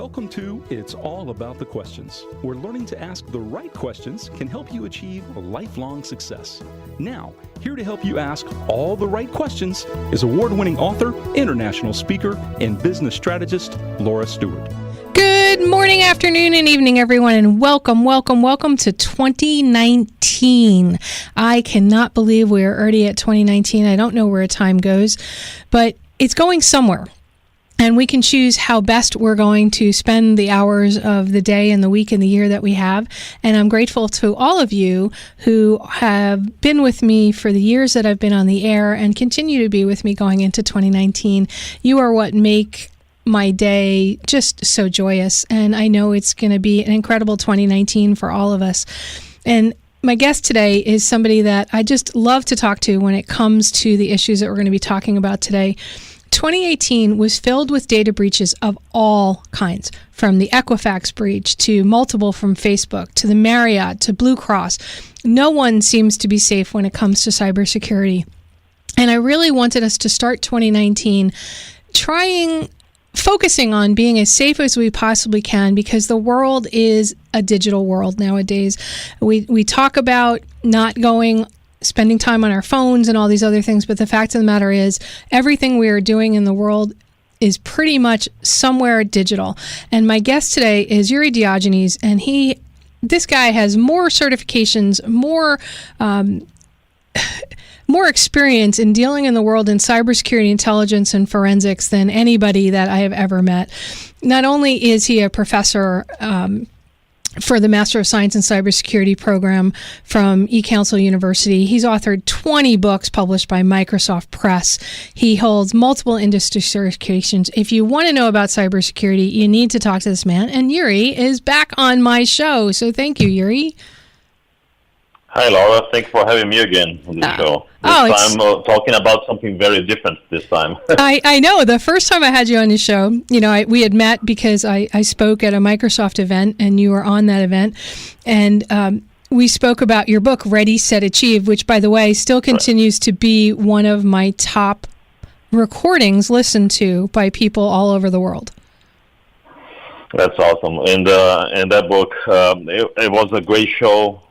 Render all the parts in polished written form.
Welcome to It's All About the Questions, where learning to ask the right questions can help you achieve lifelong success. Now, here to help you ask all the right questions is award-winning author, international speaker, and business strategist, Laura Stewart. Good morning, afternoon, and evening, everyone, and welcome to 2019. I cannot believe we're already at 2019. I don't know where time goes, but it's going somewhere. And we can choose how best we're going to spend the hours of the day and the week and the year that we have. And I'm grateful to all of you who have been with me for the years that I've been on the air and continue to be with me going into 2019. You are what make my day just so joyous. And I know it's going to be an incredible 2019 for all of us. And my guest today is somebody that I just love to talk to when it comes to the issues that we're going to be talking about today. 2018 was filled with data breaches of all kinds, from the Equifax breach to multiple from Facebook to the Marriott to Blue Cross. No one seems to be safe when it comes to cybersecurity. And I really wanted us to start 2019 focusing on being as safe as we possibly can, because the world is a digital world nowadays. We talk about not spending time on our phones and all these other things, but the fact of the matter is everything we are doing in the world is pretty much somewhere digital. And my guest today is Yuri Diogenes, and this guy has more certifications, more experience in dealing in the world in cybersecurity, intelligence, and forensics than anybody that I have ever met. Not only is he a professor for the Master of Science in Cybersecurity program from eCouncil University. He's authored 20 books published by Microsoft Press. He holds multiple industry certifications. If you want to know about cybersecurity, you need to talk to this man. And Yuri is back on my show. So thank you, Yuri. Hi, Laura. Thanks for having me again on the show. This time, talking about something very different this time. I know. The first time I had you on the show, we had met because I spoke at a Microsoft event, and you were on that event. And we spoke about your book, Ready, Set, Achieve, which, by the way, still continues to be one of my top recordings listened to by people all over the world. That's awesome. And that book, it was a great show.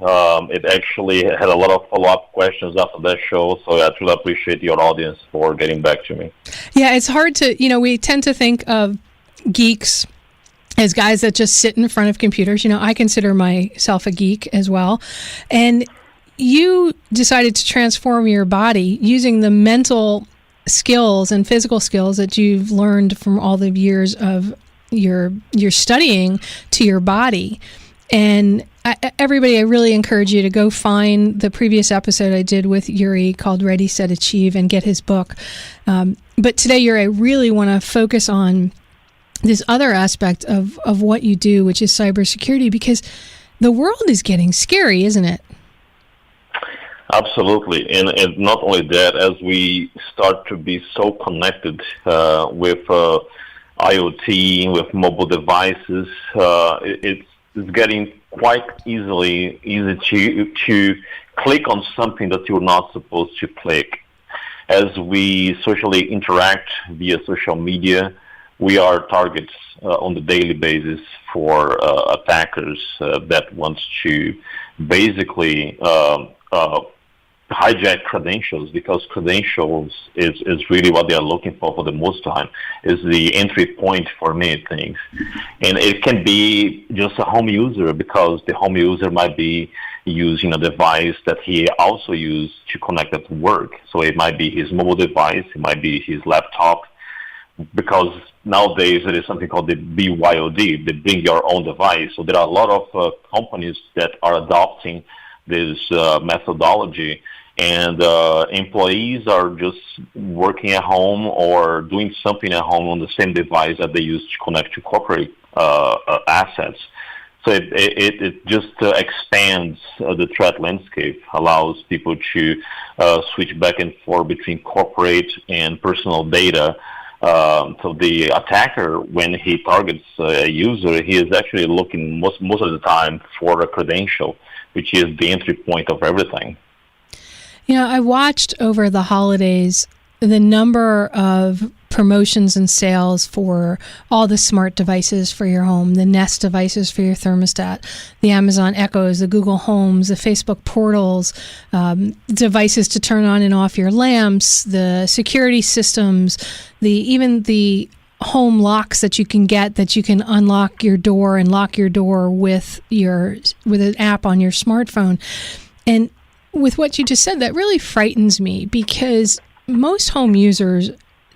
It actually had a lot of follow-up questions after that show, so I truly appreciate your audience for getting back to me. Yeah, it's hard to, we tend to think of geeks as guys that just sit in front of computers. I consider myself a geek as well. And you decided to transform your body using the mental skills and physical skills that you've learned from all the years of your studying to your body. And everybody, I really encourage you to go find the previous episode I did with Yuri called Ready, Set, Achieve, and get his book. But today, Yuri, I really want to focus on this other aspect of what you do, which is cybersecurity, because the world is getting scary, isn't it? Absolutely. And not only that, as we start to be so connected with IoT, with mobile devices, it's getting quite easy to click on something that you're not supposed to click. As we socially interact via social media, we are targets on the daily basis for attackers that want to basically hijack credentials, because credentials is really what they are looking for the most time, is the entry point for many things. And it can be just a home user, because the home user might be using a device that he also used to connect it to work. So it might be his mobile device, it might be his laptop, because nowadays there is something called the BYOD, the bring your own device. So there are a lot of companies that are adopting this methodology, and employees are just working at home or doing something at home on the same device that they use to connect to corporate assets. So it just expands the threat landscape, allows people to switch back and forth between corporate and personal data. So the attacker, when he targets a user, he is actually looking most of the time for a credential, which is the entry point of everything. I watched over the holidays the number of promotions and sales for all the smart devices for your home, the Nest devices for your thermostat, the Amazon Echoes, the Google Homes, the Facebook portals, devices to turn on and off your lamps, the security systems, even the home locks that you can get that you can unlock your door and lock your door with an app on your smartphone. And with what you just said, that really frightens me because most home users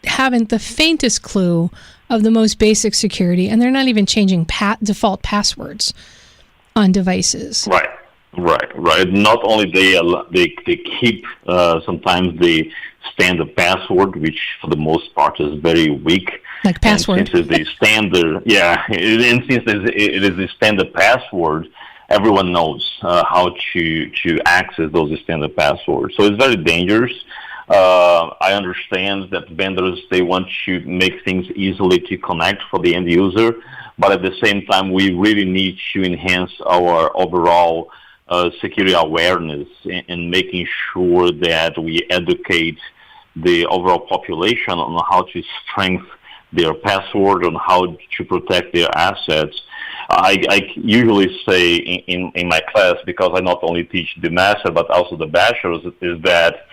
haven't the faintest clue of the most basic security, and they're not even changing default passwords on devices. Right. Not only they keep sometimes the standard password, which for the most part is very weak. Like password. And since it's the standard, and since it is the standard password, everyone knows how to access those standard passwords. So it's very dangerous. I understand that vendors, they want to make things easily to connect for the end user, but at the same time, we really need to enhance our overall security awareness and making sure that we educate the overall population on how to strengthen their password, on how to protect their assets. I usually say in my class, because I not only teach the master but also the bachelor's, is that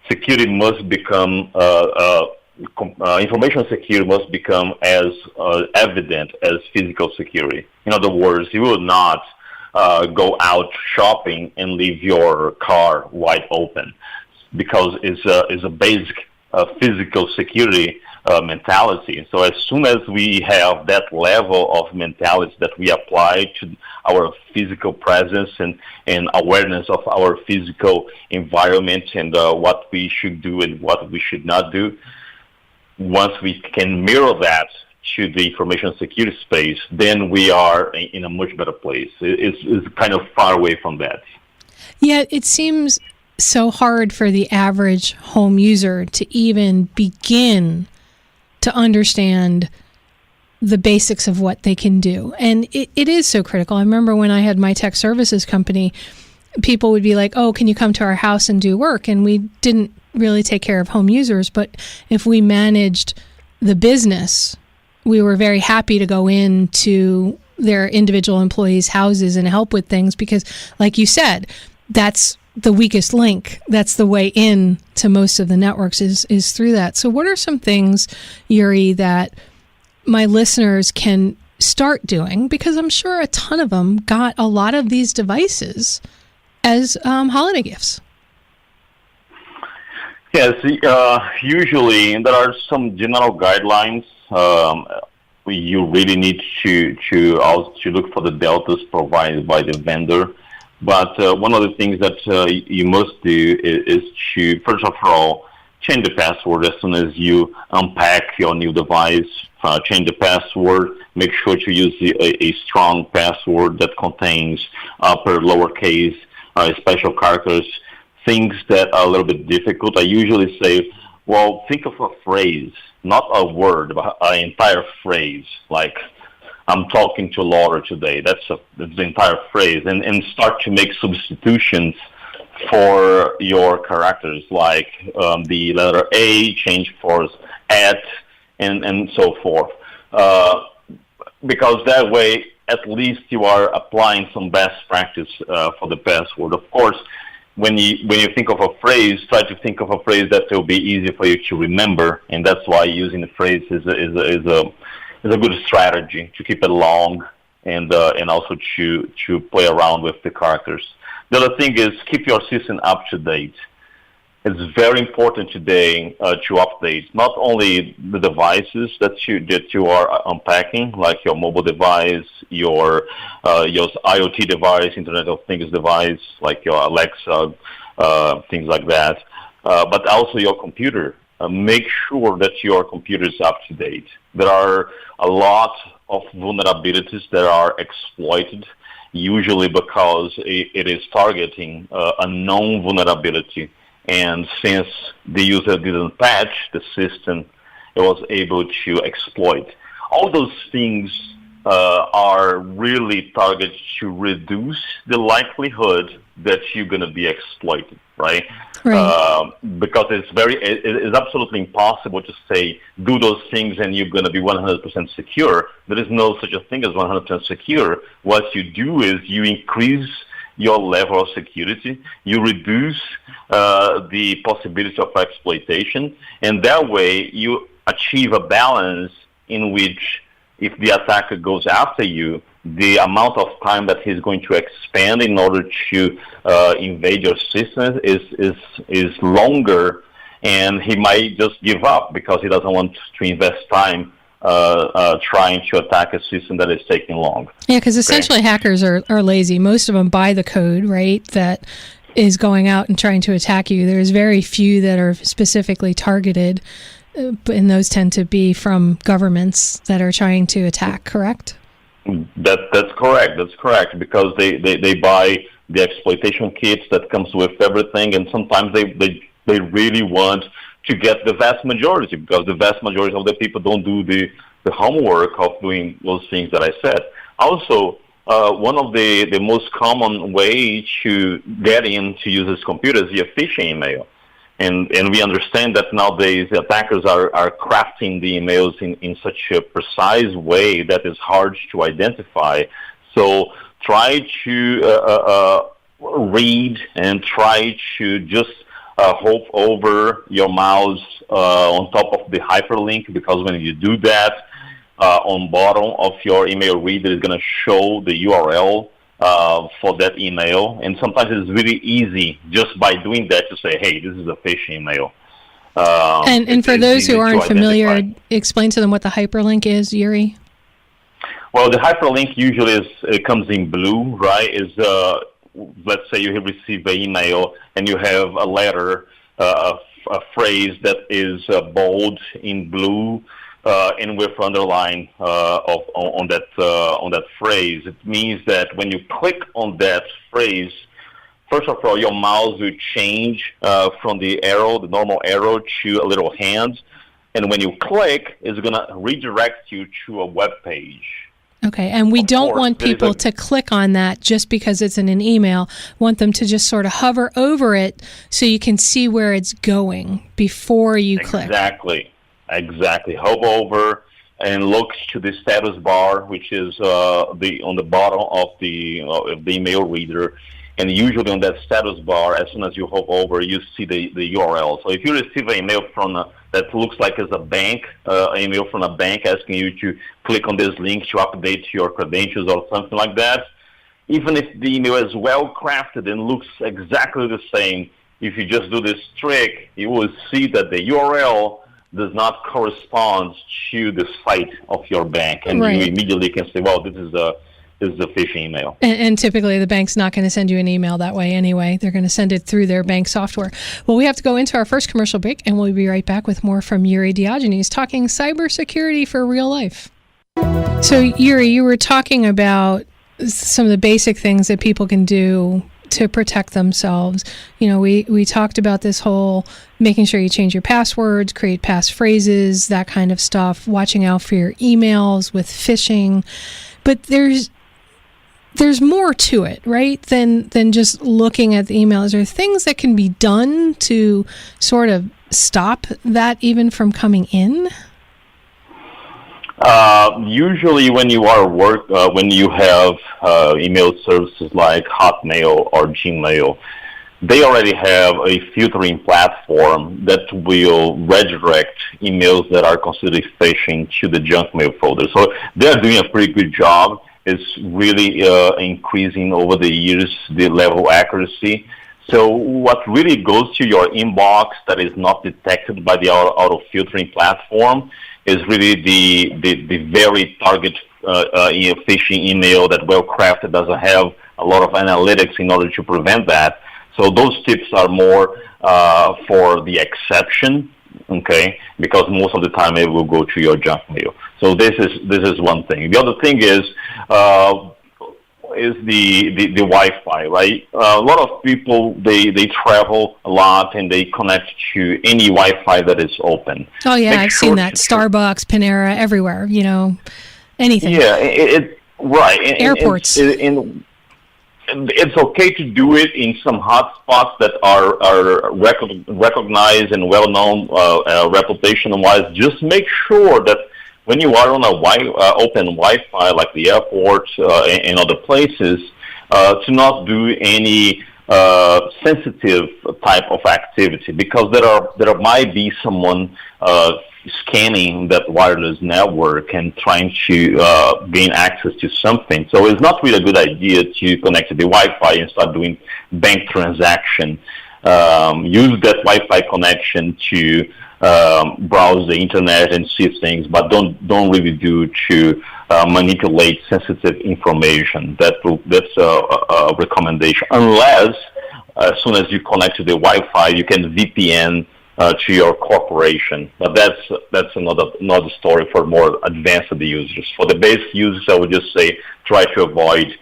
security must become information security must become as evident as physical security. In other words, you will not go out shopping and leave your car wide open, because it's a basic physical security mentality. So as soon as we have that level of mentality that we apply to our physical presence and awareness of our physical environment and what we should do and what we should not do, once we can mirror that to the information security space, then we are in a much better place. It's kind of far away from that. Yeah, it seems so hard for the average home user to even begin to understand the basics of what they can do. And it is so critical. I remember when I had my tech services company, people would be like, oh, can you come to our house and do work? And we didn't really take care of home users. But if we managed the business, we were very happy to go into their individual employees' houses and help with things because, like you said, that's the weakest link. That's the way in to most of the networks is through that. So what are some things, Yuri, that my listeners can start doing? Because I'm sure a ton of them got a lot of these devices as holiday gifts. Yes, usually there are some general guidelines. You really need to look for the deltas provided by the vendor. But one of the things that you must do is to, first of all, change the password as soon as you unpack your new device. Change the password. Make sure to use a strong password that contains upper, lowercase, special characters, things that are a little bit difficult. I usually say, well, think of a phrase, not a word, but an entire phrase, like, I'm talking to Laura today. That's the entire phrase. And start to make substitutions for your characters, like the letter A, change for at, and so forth. Because that way, at least you are applying some best practice for the password. Of course, when you think of a phrase, try to think of a phrase that will be easy for you to remember, and that's why using the phrase is a good strategy to keep it long and also to play around with the characters. The other thing is keep your system up to date. It's very important today to update not only the devices that you are unpacking, like your mobile device, your IoT device, Internet of Things device, like your Alexa, things like that, but also your computer. Make sure that your computer is up to date. There are a lot of vulnerabilities that are exploited, usually because it is targeting a known vulnerability. And since the user didn't patch the system, it was able to exploit. All those things are really targeted to reduce the likelihood that you're going to be exploited, right? Right. Because it's absolutely impossible to say, do those things and you're going to be 100% secure. There is no such a thing as 100% secure. What you do is you increase your level of security, you reduce the possibility of exploitation, and that way you achieve a balance in which if the attacker goes after you, the amount of time that he's going to expend in order to invade your system is longer, and he might just give up because he doesn't want to invest time trying to attack a system that is taking long. Yeah, because essentially hackers are lazy. Most of them buy the code, right, that is going out and trying to attack you. There's very few that are specifically targeted, and those tend to be from governments that are trying to attack, correct? That's correct. That's correct, because they buy the exploitation kits that comes with everything, and sometimes they really want to get the vast majority, because the vast majority of the people don't do the homework of doing those things that I said. Also, one of the most common way to get in to use this computer is via phishing email. And we understand that nowadays the attackers are crafting the emails in such a precise way that is hard to identify. So try to read and try to just hover over your mouse on top of the hyperlink, because when you do that, on bottom of your email reader is going to show the URL for that email, and sometimes it's really easy just by doing that to say, hey, this is a phishing email. And for those who aren't familiar, explain to them what the hyperlink is, Yuri. Well, the hyperlink usually it comes in blue, right? Let's say you have received an email and you have a letter, a phrase that is bold in blue, and with underline on that phrase. It means that when you click on that phrase, first of all, your mouse will change from the normal arrow, to a little hand, and when you click, it's going to redirect you to a web page. Okay, and we don't want people to click on that just because it's in an email. Want them to just sort of hover over it so you can see where it's going before you click. Exactly. Hover over and look to the status bar, which is on the bottom of the email reader. And usually on that status bar, as soon as you hover over, you see the URL. So if you receive an email that looks like it's a bank, email from a bank asking you to click on this link to update your credentials or something like that, even if the email is well crafted and looks exactly the same, if you just do this trick, you will see that the URL does not correspond to the site of your bank, and you immediately can say, well, this is a phishing email. And typically the bank's not going to send you an email that way anyway. They're going to send it through their bank software. Well, we have to go into our first commercial break, and we'll be right back with more from Yuri Diogenes talking cybersecurity for real life. So, Yuri, you were talking about some of the basic things that people can do to protect themselves. You know, we talked about this whole making sure you change your passwords, create passphrases, that kind of stuff, watching out for your emails with phishing. But there's more to it, right, than just looking at the email. Is there things that can be done to sort of stop that even from coming in? Usually when you when you have email services like Hotmail or Gmail, they already have a filtering platform that will redirect emails that are considered phishing to the junk mail folder. So they're doing a pretty good job. It's really increasing over the years the level of accuracy. So what really goes to your inbox that is not detected by the auto filtering platform is really the very target phishing email that well crafted doesn't have a lot of analytics in order to prevent that. So those tips are more for the exception, okay? Because most of the time it will go to your junk mail. So this is one thing. The other thing is the Wi-Fi, right? A lot of people they travel a lot and they connect to any Wi-Fi that is open. Oh yeah, I've seen that. Starbucks, Panera, everywhere. You know, anything. Yeah, right. Airports. It's okay to do it in some hotspots that are recognized and well-known reputation-wise. Just make sure that when you are on a open Wi-Fi, like the airports and other places, to not do any sensitive type of activity, because there might be someone scanning that wireless network and trying to gain access to something. So it's not really a good idea to connect to the Wi-Fi and start doing bank transaction. Use that Wi-Fi connection to browse the internet and see things, but don't really do to manipulate sensitive information. That's a recommendation. Unless, as soon as you connect to the Wi-Fi, you can VPN to your corporation. But that's another story for more advanced users. For the basic users, I would just say try to avoid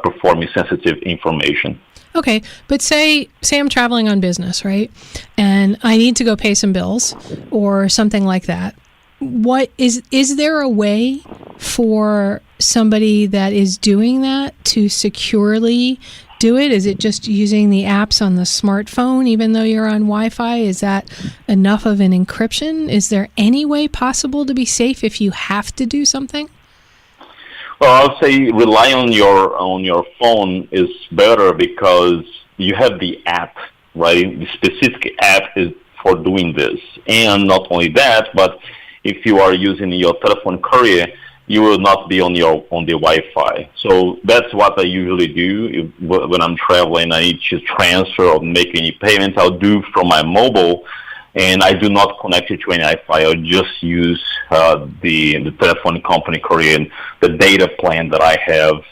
performing sensitive information. Okay, but say I'm traveling on business, right? And I need to go pay some bills or something like that. What is there a way for somebody that is doing that to securely do it? Is it just using the apps on the smartphone, even though you're on Wi-Fi? Is that enough of an encryption? Is there any way possible to be safe if you have to do something? Well, I'll say rely on your phone is better because you have the app, right? The specific app is for doing this. And not only that, but if you are using your telephone carrier, you will not be on the Wi-Fi. So that's what I usually do when I'm traveling. I need to transfer or make any payments. I'll do from my mobile, and I do not connect it to any Wi-Fi. I'll just use the telephone company carrier and the data plan that I have,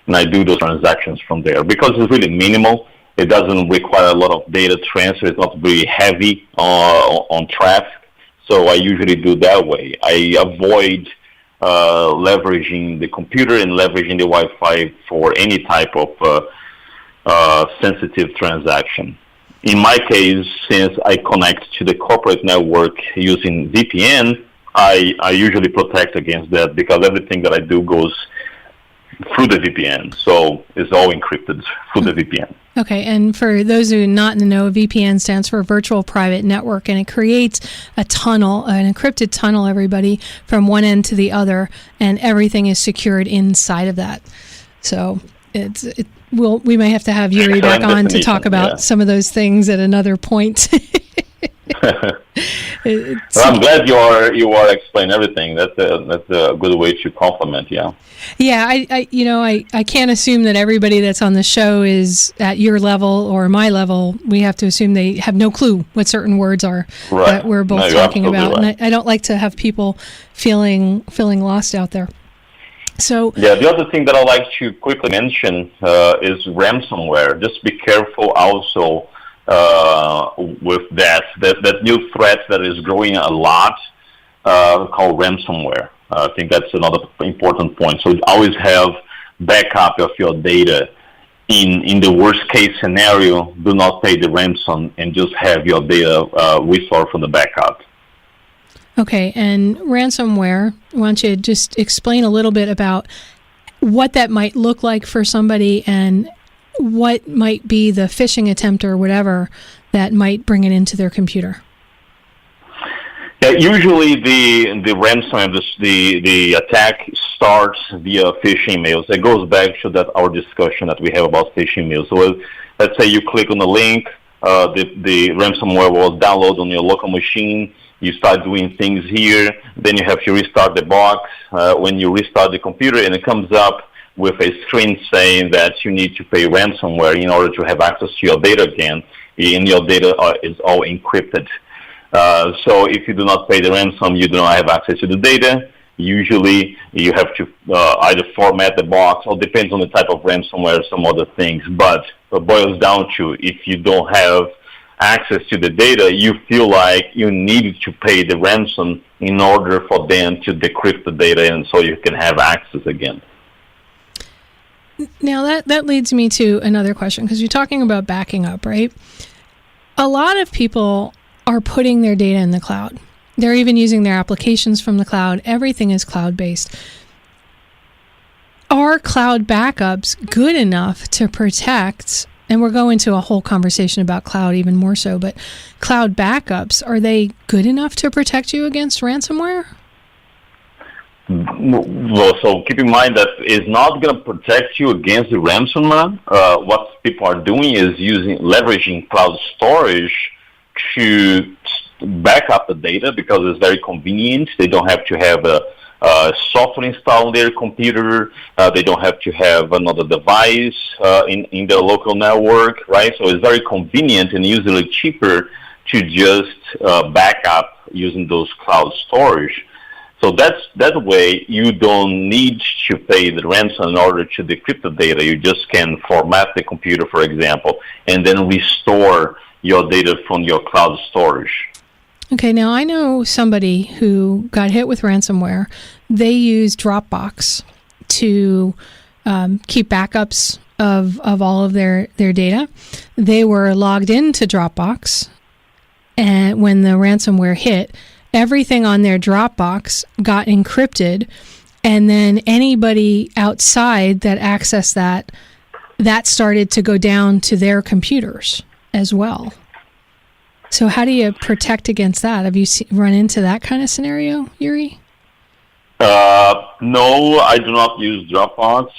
and I do those transactions from there because it's really minimal. It doesn't require a lot of data transfer. It's not very heavy on traffic. So I usually do that way. I avoid leveraging the computer and leveraging the Wi-Fi for any type of sensitive transaction. In my case, since I connect to the corporate network using VPN, I usually protect against that because everything that I do goes through the VPN. So it's all encrypted through the VPN. Okay, and for those who are not in the know, VPN stands for Virtual Private Network, and it creates a tunnel, an encrypted tunnel, everybody, from one end to the other, and everything is secured inside of that. So we may have to have Yuri back on to talk about some of those things at another point. Well, I'm glad you are explaining everything. That's a good way to compliment. Yeah. Yeah, I can't assume that everybody that's on the show is at your level or my level. We have to assume they have no clue what certain words are that we're both talking about, right. And I don't like to have people feeling lost out there. So yeah, the other thing that I'd like to quickly mention is ransomware. Just be careful also with that new threat that is growing a lot called ransomware. I think that's another important point. So always have backup of your data. In the worst case scenario, do not pay the ransom and just have your data restored from the backup. Okay, and ransomware, why don't you just explain a little bit about what that might look like for somebody and what might be the phishing attempt or whatever that might bring it into their computer? Yeah, usually the ransomware, the attack starts via phishing emails. It goes back to our discussion that we have about phishing emails. So let's say you click on the link, the ransomware was downloaded on your local machine. You start doing things here, then you have to restart the box. When you restart the computer, and it comes up with a screen saying that you need to pay ransomware in order to have access to your data again, and your data is all encrypted. So if you do not pay the ransom, you do not have access to the data. Usually, you have to either format the box, or depends on the type of ransomware, some other things. But it boils down to, if you don't have access to the data, you feel like you need to pay the ransom in order for them to decrypt the data, and so you can have access again. Now that leads me to another question, because you're talking about backing up, right? A lot of people are putting their data in the cloud. They're even using their applications from the cloud. Everything is cloud-based. are cloud backups good enough to protect? And we're going to a whole conversation about cloud even more so, but cloud backups, are they good enough to protect you against ransomware? Well, so keep in mind that it's not going to protect you against the ransomware. What people are doing is leveraging cloud storage to back up the data because it's very convenient. They don't have to have a software installed on their computer. They don't have to have another device in their local network, right? So it's very convenient and usually cheaper to just back up using those cloud storage. So that way you don't need to pay the ransom in order to decrypt the data. You just can format the computer, for example, and then restore your data from your cloud storage. Okay, now I know somebody who got hit with ransomware. They used Dropbox to keep backups of all of their data. They were logged into Dropbox, and when the ransomware hit, everything on their Dropbox got encrypted, and then anybody outside that accessed that started to go down to their computers as well. So how do you protect against that? Have you run into that kind of scenario, Yuri? No, I do not use Dropbox.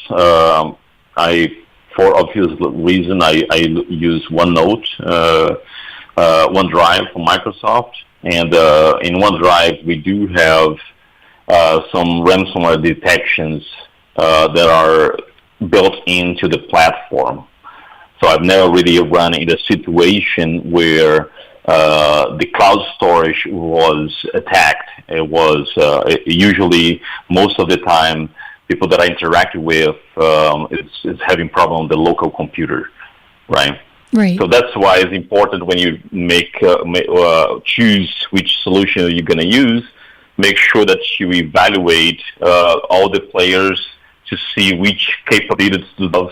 For obvious reason, I use OneNote, OneDrive from Microsoft. And in OneDrive, we do have some ransomware detections that are built into the platform. So I've never really run into a situation where the cloud storage was attacked. It was usually, most of the time, people that I interacted with is having problem with the local computer, right? Right. So that's why it's important when you choose which solution you're going to use, make sure that you evaluate all the players to see which capabilities to have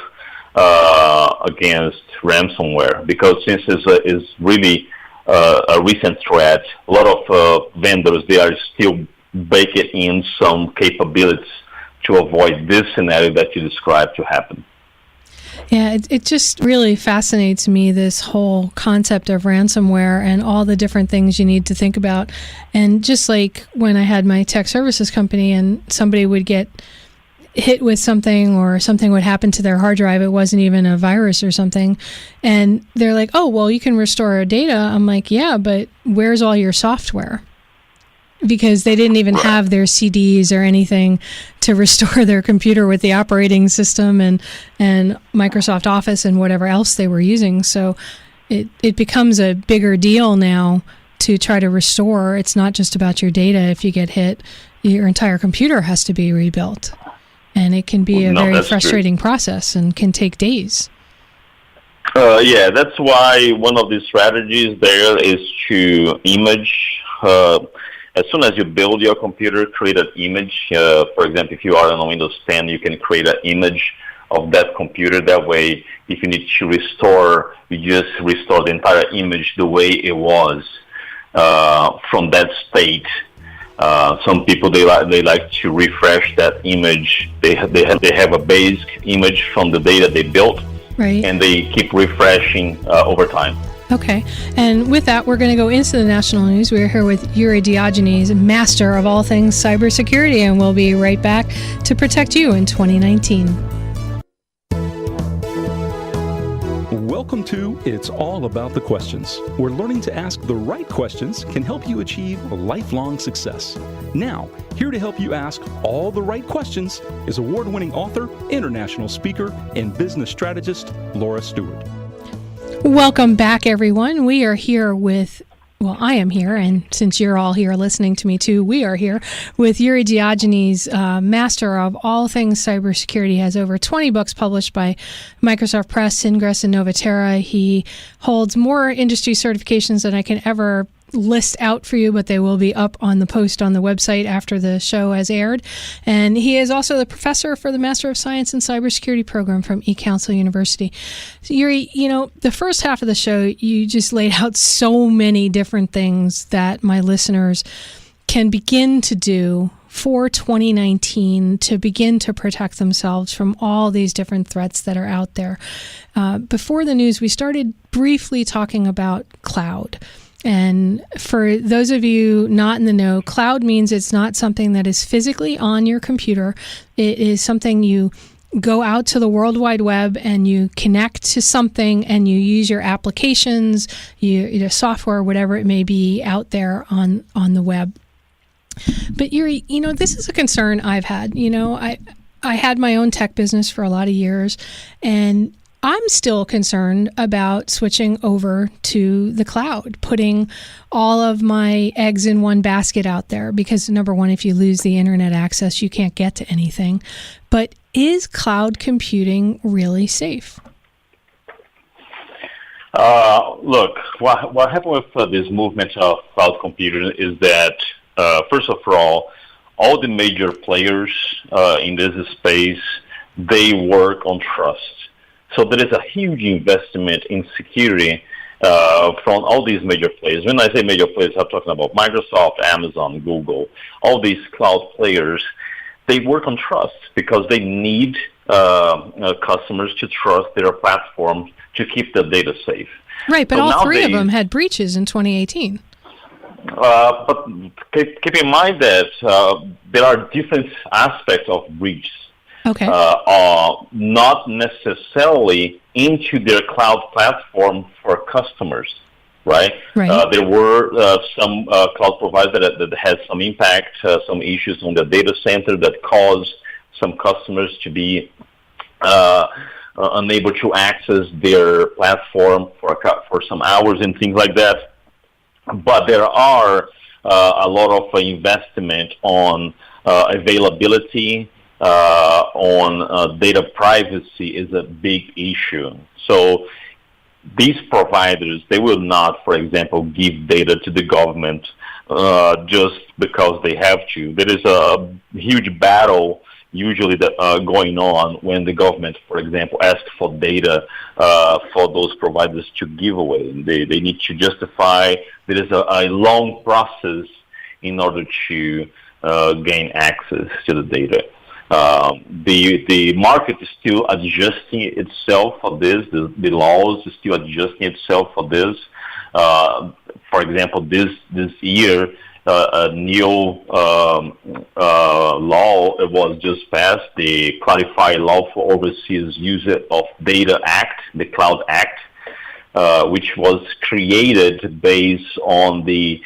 against ransomware. Because since it's really a recent threat, a lot of vendors, they are still baking in some capabilities to avoid this scenario that you described to happen. Yeah, it just really fascinates me, this whole concept of ransomware and all the different things you need to think about. And just like when I had my tech services company and somebody would get hit with something or something would happen to their hard drive, it wasn't even a virus or something, and they're like, oh, well, you can restore our data. I'm like, yeah, but where's all your software? Because they didn't even have their CDs or anything to restore their computer with the operating system and Microsoft Office and whatever else they were using. So it becomes a bigger deal now to try to restore. It's not just about your data. If you get hit, your entire computer has to be rebuilt. And it can be a very frustrating process and can take days. Yeah, that's why one of the strategies there is to image. As soon as you build your computer, create an image. For example, if you are on Windows 10, you can create an image of that computer. That way, if you need to restore, you just restore the entire image the way it was from that state. Some people they like to refresh that image. They have a basic image from the data they built, right? And they keep refreshing over time. Okay, and with that, we're going to go into the national news. We're here with Yuri Diogenes, master of all things cybersecurity, and we'll be right back to protect you in 2019. Welcome to It's All About the Questions, where learning to ask the right questions can help you achieve lifelong success. Now, here to help you ask all the right questions is award-winning author, international speaker, and business strategist, Laura Stewart. Welcome back, everyone. We are here with, well, I am here, and since you're all here listening to me too, we are here with Yuri Diogenes, master of all things cybersecurity, has over 20 books published by Microsoft Press, Ingress, and Novatera. He holds more industry certifications than I can ever list out for you, but they will be up on the post on the website after the show has aired. And he is also the professor for the Master of Science in Cybersecurity program from eCouncil University. So Yuri, the first half of the show, you just laid out so many different things that my listeners can begin to do for 2019 to begin to protect themselves from all these different threats that are out there? Before the news, we started briefly talking about cloud. And for those of you not in the know, cloud means it's not something that is physically on your computer. It is something you go out to the World Wide Web and you connect to something and you use your applications, your software, whatever it may be out there on the web. But Yuri, this is a concern I've had. I had my own tech business for a lot of years, and I'm still concerned about switching over to the cloud, putting all of my eggs in one basket out there, because number one, if you lose the internet access, you can't get to anything. But is cloud computing really safe? Look, what happened with this movement of cloud computing is that, first of all the major players in this space, they work on trust. So there is a huge investment in security from all these major players. When I say major players, I'm talking about Microsoft, Amazon, Google, all these cloud players. They work on trust because they need customers to trust their platform to keep the data safe. Right, but so all three of them had breaches in 2018. But keep in mind that there are different aspects of breach. Okay. Not necessarily into their cloud platform for customers, right? There were some cloud providers that had some impact, some issues on the data center that caused some customers to be unable to access their platform for some hours and things like that. But there are a lot of investment on availability, on data privacy is a big issue. So these providers, they will not, for example, give data to the government just because they have to. There is a huge battle usually going on when the government, for example, asks for data for those providers to give away. They need to justify. There is a long process in order to gain access to the data. The market is still adjusting itself for this. The laws is still adjusting itself for this. For example, this year, a new law was just passed, the Clarified Law for Overseas Use of Data Act, the Cloud Act, which was created based on the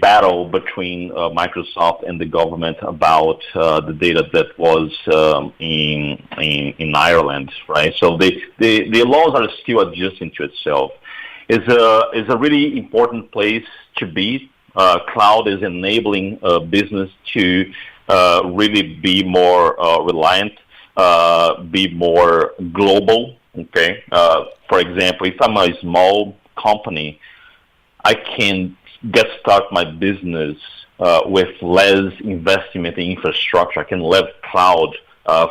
battle between Microsoft and the government about the data that was in Ireland, right? So the laws are still adjusting to itself. It's a really important place to be. Cloud is enabling business to really be more reliant, be more global. Okay. For example, if I'm a small company, I can start my business with less investment in infrastructure. I can leverage cloud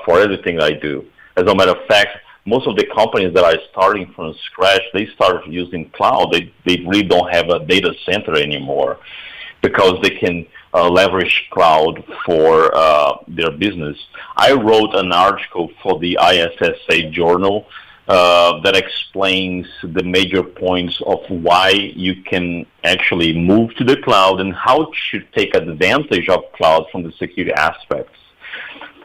for everything I do. As a matter of fact, most of the companies that are starting from scratch, they start using cloud. They really don't have a data center anymore because they can leverage cloud for their business. I wrote an article for the ISSA journal that explains the major points of why you can actually move to the cloud and how to take advantage of cloud from the security aspects.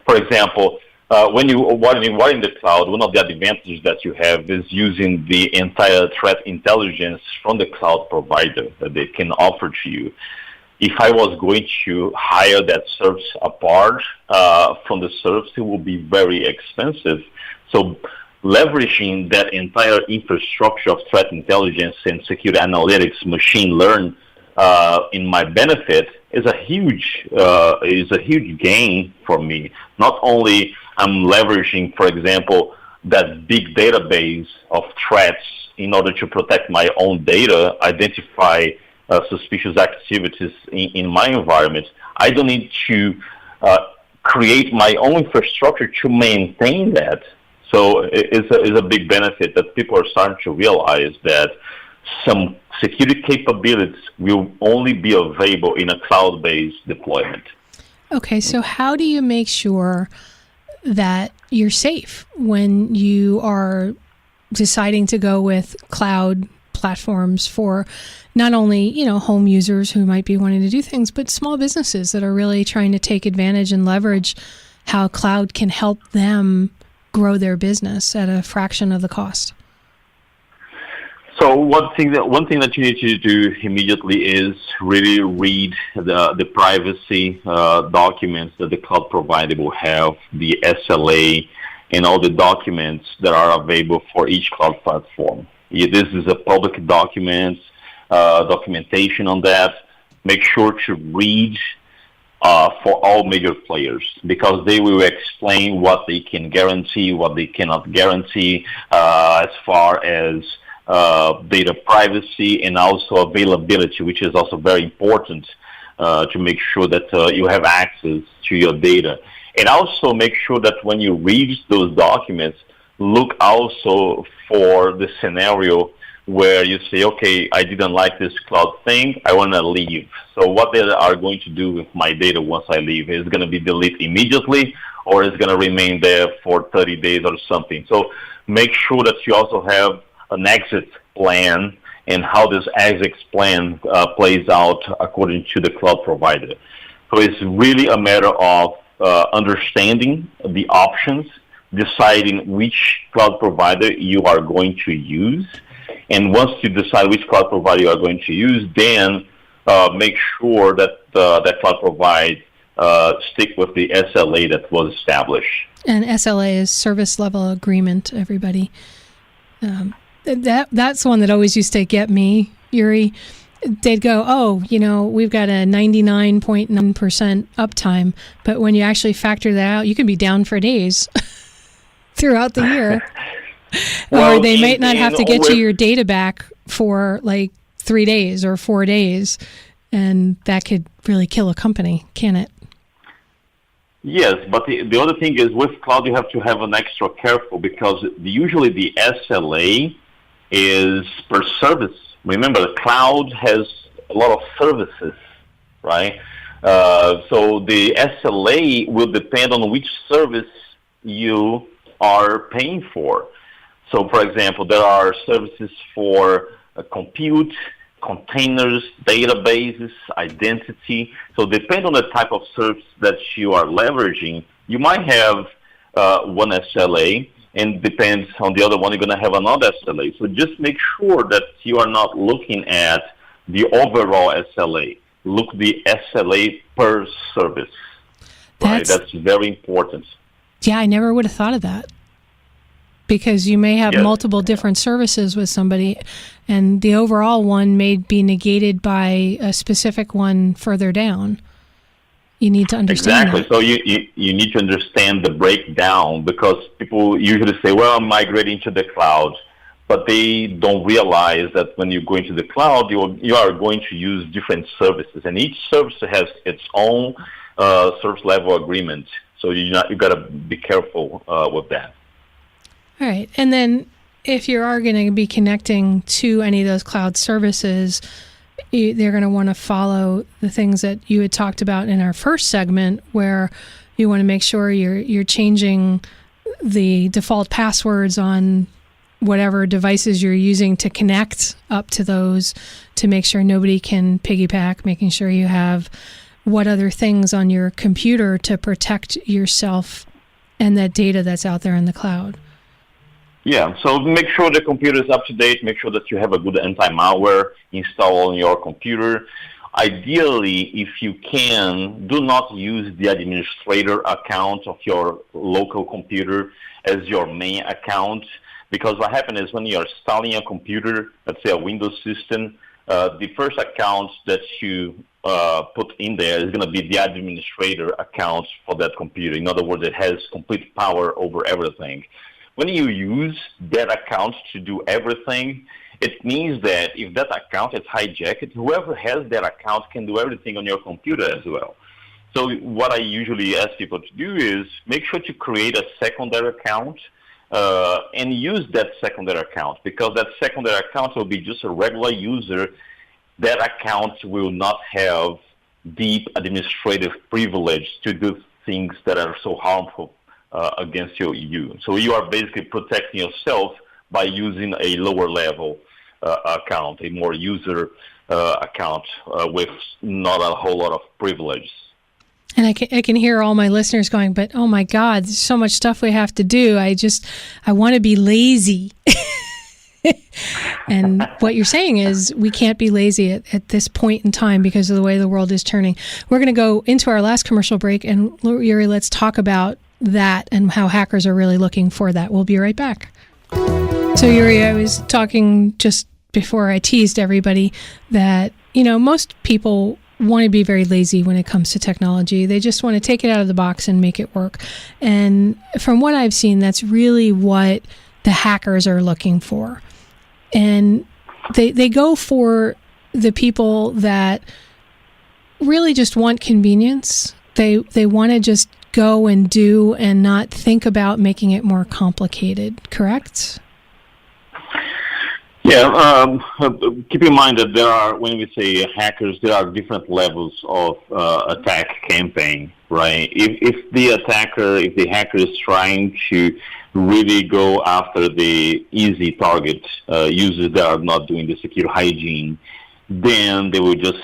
For example, when you are in the cloud, one of the advantages that you have is using the entire threat intelligence from the cloud provider that they can offer to you. If I was going to hire that service apart from the service, it will be very expensive. So leveraging that entire infrastructure of threat intelligence and security analytics, machine learn in my benefit is a huge gain for me. Not only I'm leveraging, for example, that big database of threats in order to protect my own data, identify suspicious activities in my environment. I don't need to create my own infrastructure to maintain that. So it's a big benefit that people are starting to realize that some security capabilities will only be available in a cloud-based deployment. Okay, so how do you make sure that you're safe when you are deciding to go with cloud platforms for not only, home users who might be wanting to do things, but small businesses that are really trying to take advantage and leverage how cloud can help them grow their business at a fraction of the cost? So one thing that you need to do immediately is really read the privacy documents that the cloud provider will have, the SLA, and all the documents that are available for each cloud platform. This is a public document, documentation on that. Make sure to read for all major players, because they will explain what they can guarantee, what they cannot guarantee, as far as data privacy and also availability, which is also very important to make sure that you have access to your data. And also make sure that when you read those documents, look also for the scenario where you say, okay, I didn't like this cloud thing, I want to leave. So what they are going to do with my data once I leave? Is it going to be deleted immediately, or is it going to remain there for 30 days or something? So make sure that you also have an exit plan and how this exit plan plays out according to the cloud provider. So it's really a matter of understanding the options, deciding which cloud provider you are going to use. And once you decide which cloud provider you are going to use, then make sure that that cloud provider stick with the SLA that was established. And SLA is service level agreement, everybody. That's one that always used to get me, Yuri. They'd go, we've got a 99.9% uptime, but when you actually factor that out, you can be down for days throughout the year. Or they might not have to get you your data back for like 3 days or 4 days, and that could really kill a company, can it? Yes, but the other thing is with cloud you have to have an extra careful, because usually the SLA is per service. Remember, the cloud has a lot of services, right? So the SLA will depend on which service you are paying for. So, for example, there are services for compute, containers, databases, identity. So depending on the type of service that you are leveraging, you might have one SLA, and depends on the other one, you're going to have another SLA. So just make sure that you are not looking at the overall SLA. Look the SLA per service. Right? That's very important. Yeah, I never would have thought of that. Because you may have multiple different services with somebody, and the overall one may be negated by a specific one further down. You need to understand exactly. that. So you need to understand the breakdown, because people usually say, well, I'm migrating to the cloud, but they don't realize that when you go into the cloud, you are going to use different services, and each service has its own service level agreement. So you got to be careful with that. All right. And then if you are going to be connecting to any of those cloud services, they're going to want to follow the things that you had talked about in our first segment, where you want to make sure you're changing the default passwords on whatever devices you're using to connect up to those, to make sure nobody can piggyback, making sure you have what other things on your computer to protect yourself and that data that's out there in the cloud. Yeah, so make sure the computer is up to date. Make sure that you have a good anti-malware installed on your computer. Ideally, if you can, do not use the administrator account of your local computer as your main account, because what happens is when you are installing a computer, let's say a Windows system, the first account that you put in there is going to be the administrator account for that computer. In other words, it has complete power over everything. When you use that account to do everything, it means that if that account is hijacked, whoever has that account can do everything on your computer as well. So what I usually ask people to do is make sure to create a secondary account and use that secondary account, because that secondary account will be just a regular user. That account will not have deep administrative privilege to do things that are so harmful against you. So you are basically protecting yourself by using a lower level account, a more user account with not a whole lot of privilege. And I can hear all my listeners going, but oh my God, there's so much stuff we have to do. I want to be lazy. And what you're saying is we can't be lazy at this point in time because of the way the world is turning. We're going to go into our last commercial break, and Yuri, let's talk about that and how hackers are really looking for that. We'll be right back. So Yuri, I was talking just before I teased everybody that, most people want to be very lazy when it comes to technology. They just want to take it out of the box and make it work. And from what I've seen, that's really what the hackers are looking for. And they go for the people that really just want convenience. They want to just go and do and not think about making it more complicated, correct? Yeah, keep in mind that when we say hackers, there are different levels of attack campaign, right? If the hacker is trying to really go after the easy target, users that are not doing the secure hygiene, then they will just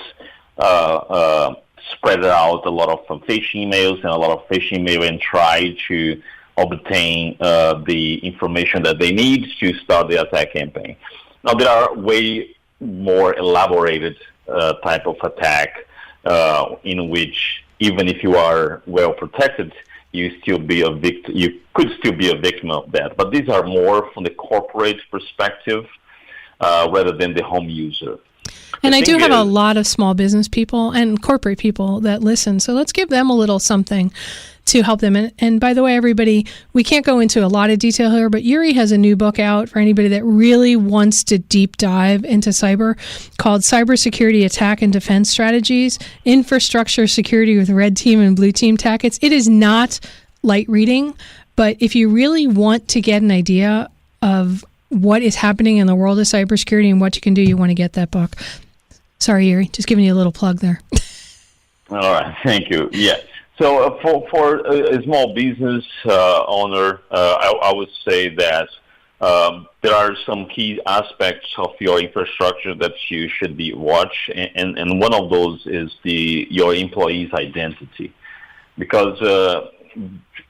spread out a lot of phishing emails and try to obtain the information that they need to start the attack campaign. Now, there are way more elaborated type of attack in which even if you are well protected, you could still be a victim of that. But these are more from the corporate perspective rather than the home user. And I do have a lot of small business people and corporate people that listen. So let's give them a little something to help them. And by the way, everybody, we can't go into a lot of detail here, but Yuri has a new book out for anybody that really wants to deep dive into cyber called Cybersecurity Attack and Defense Strategies, Infrastructure Security with Red Team and Blue Team Tactics. It is not light reading, but if you really want to get an idea of what is happening in the world of cybersecurity and what you can do, you want to get that book. Sorry, Yuri, just giving you a little plug there. All right, thank you. Yeah. So for a small business owner, I would say that there are some key aspects of your infrastructure that you should be watch, and one of those is your employee's identity, because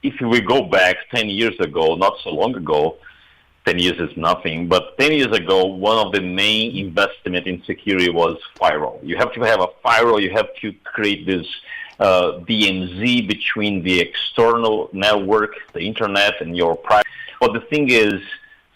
if we go back 10 years ago, not so long ago, 10 years is nothing, but 10 years ago, one of the main investment in security was firewall. You have to have a firewall. You have to create this DMZ between the external network, the internet, and your private. But the thing is,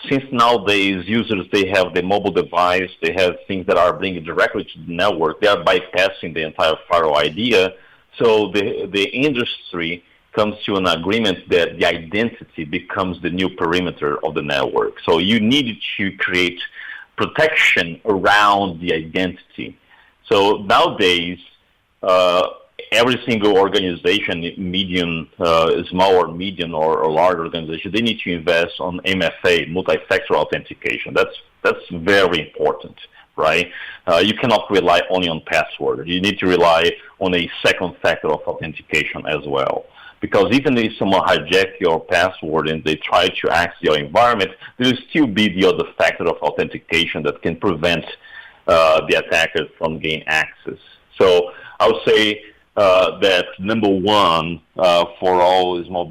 since nowadays users, they have the mobile device, they have things that are bringing directly to the network, they are bypassing the entire firewall idea. So the industry comes to an agreement that the identity becomes the new perimeter of the network. So you need to create protection around the identity. So nowadays, every single organization, medium, small or medium or large organization, they need to invest on MFA, multi-factor authentication. That's very important, right? You cannot rely only on password. You need to rely on a second factor of authentication as well. Because even if someone hijack your password and they try to access your environment, there will still be the other factor of authentication that can prevent the attackers from gaining access. So I would say that number one for all small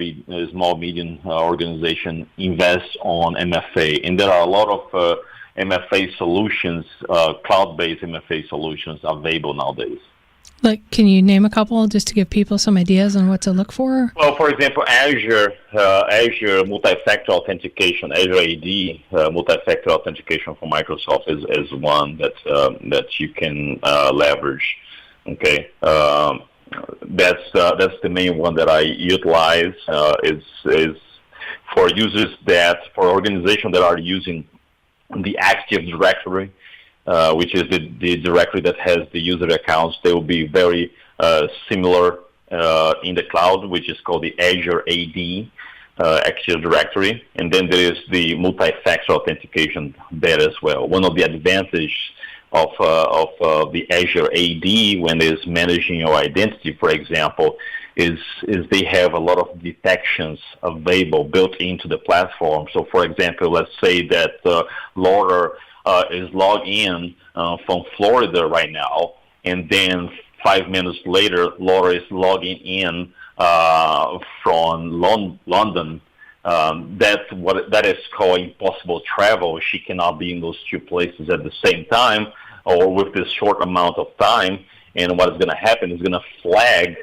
medium organization, invest on MFA, and there are a lot of MFA solutions, cloud-based MFA solutions available nowadays. Like, can you name a couple just to give people some ideas on what to look for? Well, for example, Azure multi-factor authentication, Azure AD multi-factor authentication from Microsoft is one that you can leverage. Okay, that's the main one that I utilize. Is for users for organizations that are using the Active Directory. Which is the directory that has the user accounts. They will be very similar in the cloud, which is called the Azure AD. Active Directory, and then there is the multi-factor authentication there as well. One of the advantages of the Azure AD when it is managing your identity, for example, is they have a lot of detections available built into the platform. So, for example, let's say that Laura is logged in from Florida right now, and then 5 minutes later, Laura is logging in from London. That is called impossible travel. She cannot be in those two places at the same time or with this short amount of time. And what is going to happen is going to flag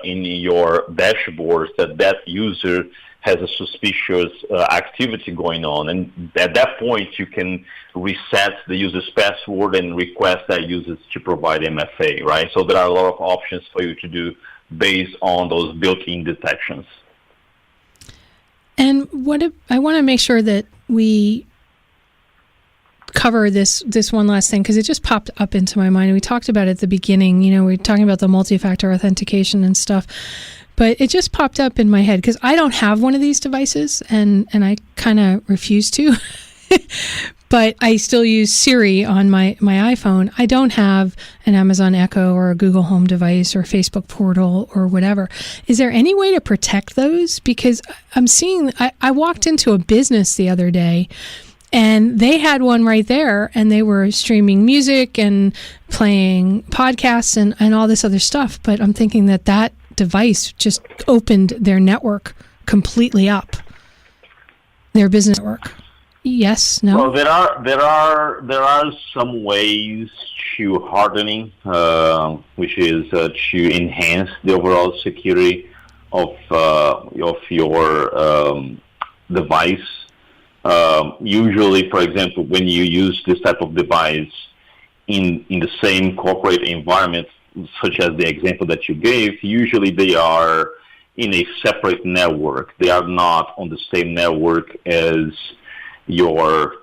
in your dashboards that user has a suspicious activity going on. And at that point, you can reset the user's password and request that user to provide MFA, right? So there are a lot of options for you to do based on those built-in detections. And I want to make sure that we cover this one last thing, because it just popped up into my mind. We talked about it at the beginning. We were talking about the multi-factor authentication and stuff, but it just popped up in my head because I don't have one of these devices, and I kind of refuse to. But I still use Siri on my iPhone. I don't have an Amazon Echo or a Google Home device or Facebook Portal or whatever. Is there any way to protect those? Because I'm seeing, I walked into a business the other day and they had one right there, and they were streaming music and playing podcasts and all this other stuff. But I'm thinking that device just opened their network completely up, their business network. Yes, no? Well, there are some ways to hardening, which is to enhance the overall security of your device. Usually, for example, when you use this type of device in the same corporate environment, such as the example that you gave, usually they are in a separate network. They are not on the same network as your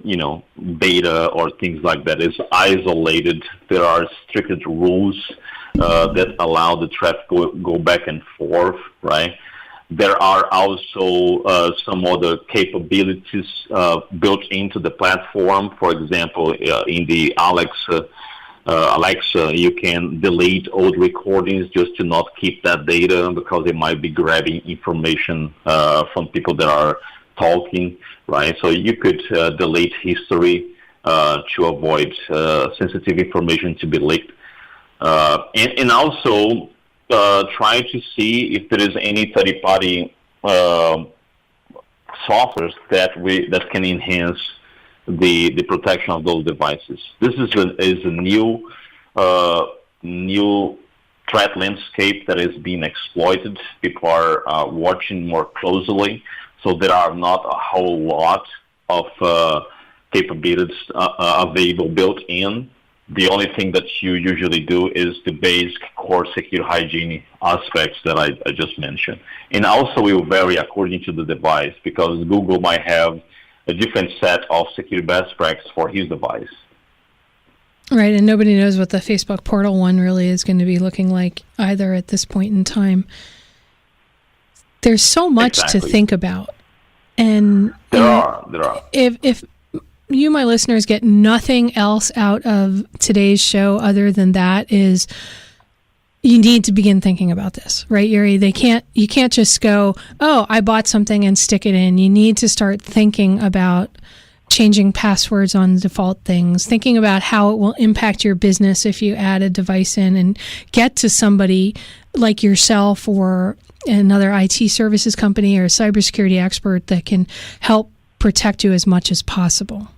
beta or things like that. Is isolated. There are strict rules that allow the traffic go back and forth, right? There are also some other capabilities built into the platform. For example, in the Alexa, you can delete old recordings just to not keep that data, because they might be grabbing information from people that are talking, right? So you could delete history to avoid sensitive information to be leaked, and also try to see if there is any third-party software that can enhance the protection of those devices. This is a new threat landscape that is being exploited. People are watching more closely. So there are not a whole lot of capabilities available built in. The only thing that you usually do is the basic core secure hygiene aspects that I just mentioned. And also will vary according to the device, because Google might have a different set of security best practices for his device. Right, and nobody knows what the Facebook Portal one really is going to be looking like either at this point in time. There's so much to think about. And there are. If you, my listeners, get nothing else out of today's show other than that, is you need to begin thinking about this, right, Yuri? You can't just go, oh, I bought something and stick it in. You need to start thinking about changing passwords on default things, thinking about how it will impact your business if you add a device in, and get to somebody like yourself or another IT services company or a cybersecurity expert that can help protect you as much as possible.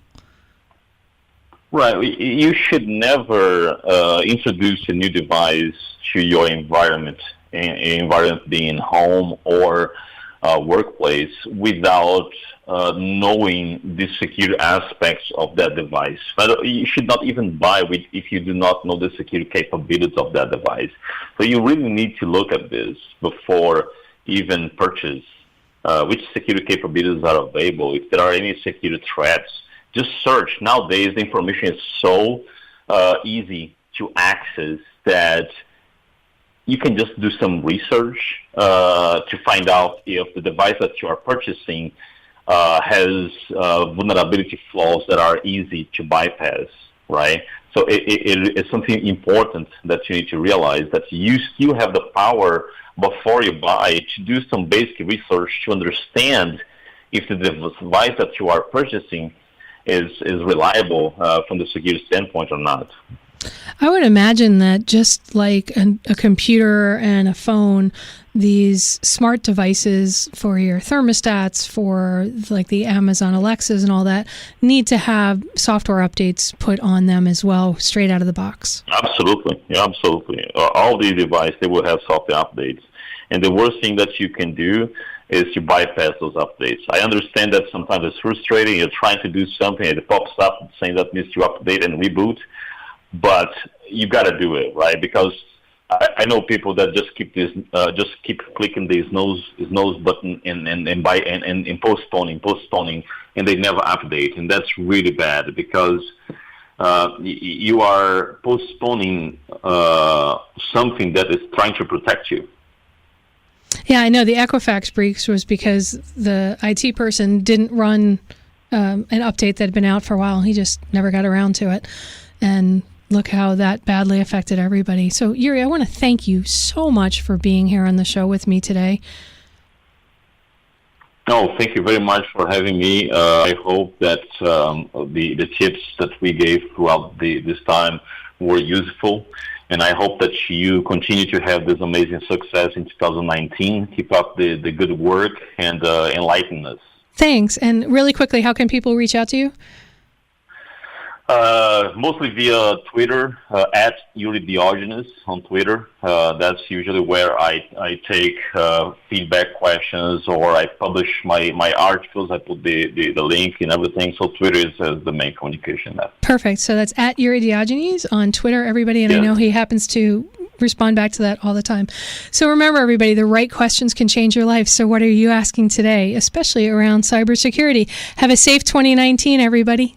Right. You should never introduce a new device to your environment being home or workplace, without knowing the security aspects of that device. But you should not even buy it if you do not know the security capabilities of that device. So you really need to look at this before even purchase. Which security capabilities are available? If there are any security threats, just search. Nowadays, the information is so easy to access that you can just do some research to find out if the device that you are purchasing has vulnerability flaws that are easy to bypass, right? So it's something important that you need to realize, that you still have the power before you buy to do some basic research to understand if the device that you are purchasing is reliable from the security standpoint or not. I would imagine that just like a computer and a phone, these smart devices for your thermostats, for like the Amazon Alexas and all that, need to have software updates put on them as well, straight out of the box. Absolutely. Yeah, absolutely. All these devices, they will have software updates. And the worst thing that you can do is to bypass those updates. I understand that sometimes it's frustrating. You're trying to do something and it pops up saying that needs to update and reboot. But you got to do it, right? Because I know people that just keep clicking this nose button and postponing, and they never update, and that's really bad because you are postponing something that is trying to protect you. Yeah, I know the Equifax breach was because the IT person didn't run an update that had been out for a while. He just never got around to it, and look how that badly affected everybody. So, Yuri, I want to thank you so much for being here on the show with me today. No, thank you very much for having me. I hope that the tips that we gave throughout this time were useful, and I hope that you continue to have this amazing success in 2019. Keep up the good work and enlighten us. Thanks. And really quickly, how can people reach out to you? Mostly via Twitter, at Yuri Diogenes on Twitter. That's usually where I take feedback questions, or I publish my articles. I put the link and everything. So Twitter is the main communication app. Perfect. So that's at Yuri Diogenes on Twitter, everybody. And yes. I know he happens to respond back to that all the time. So remember, everybody, the right questions can change your life. So what are you asking today, especially around cybersecurity? Have a safe 2019, everybody.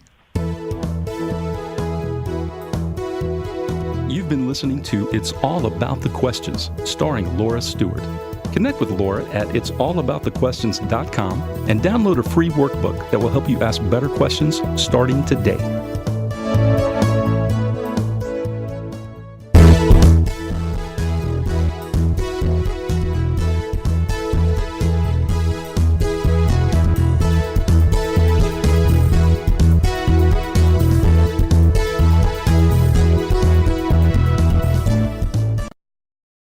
You've been listening to It's All About the Questions, starring Laura Stewart. Connect with Laura at it'sallaboutthequestions.com and download a free workbook that will help you ask better questions starting today.